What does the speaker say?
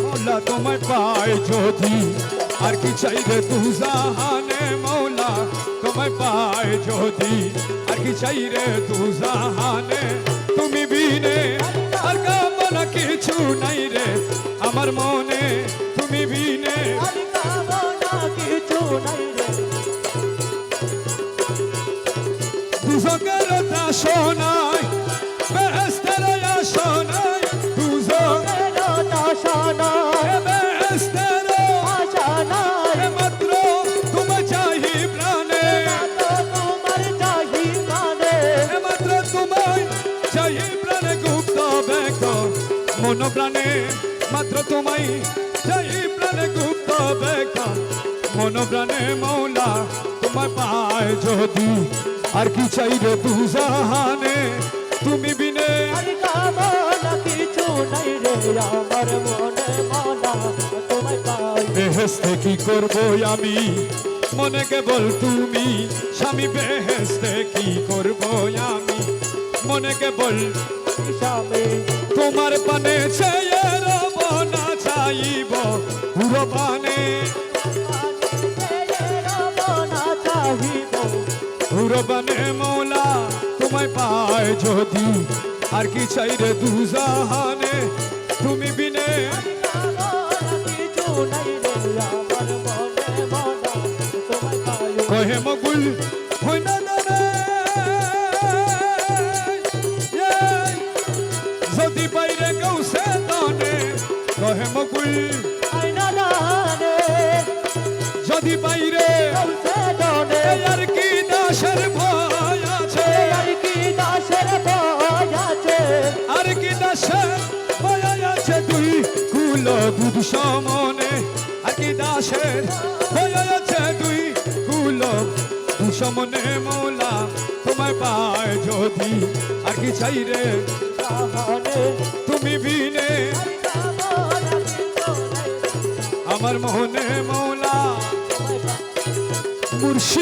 মৌলা তোমায় পায় যদি আর কি চাই রে তু জাহানে মৌলা তোমায় পায় যদি আর কি চাই রে তু জাহানে তুমি বিনে আর কামনা কিছু নাই রে আমার মনে তুমি বিনে আর কামনা কিছু নাই রে দুজকের দাসনাই বেহেশতের আসনাই দুজকের দাসনাই বেহেশতের আসনাই মাত্র তোমায় চাই প্রাণে তোমার চাহি মানে মাত্র তোমায় চাই প্রাণে গুপ্ত ব্যক্ত মন প্রাণে মাত্র তোমায় চাই প্রাণে গুপ্ত ব্যক্ত মন প্রাণে মৌলা তোমায় পায় যদি আর কি চাই রে তু জাহানে তুমি বিনে আর কামনা কিছু নাই রে আমার মনে মনা তোমায় পাই বেহেশতে কি করব আমি মনে কেবল তুমি স্বামী বেহেশতে কি করব আমি মনে কেবল স্বামী তোমার পানে চেয়ে রব না চাইব পুরো পানে রবনা চাহিব পুরো পানে মৌলা তোমায় পায় যদি আর কি চাই রে দু জাহানে তুমি বিনে কামনা কিছু নাই রে আমার মনে মনা তোমায় পাই কহে মগুল হই না দানে যদি বাইরে গৌসে দানে কহে মগুল আইনা দানে যদি বাইরে কৌশে দনে আর কি দাসের ভয় আছে আর কি দাসের ভয় আছে আর কি দাসের ভয় আছে তুই কুল দুধ সমনে আর কি দাসের ভয় আছে তুই কুল দুধ সমনে মৌলা তোমায় পায় যদি আর কি চাই রে জাহানে তুমি বিনে কামনা কিছু নাই রে আমার মোহনে মৌলা তোমায় পাই মুর্শিদ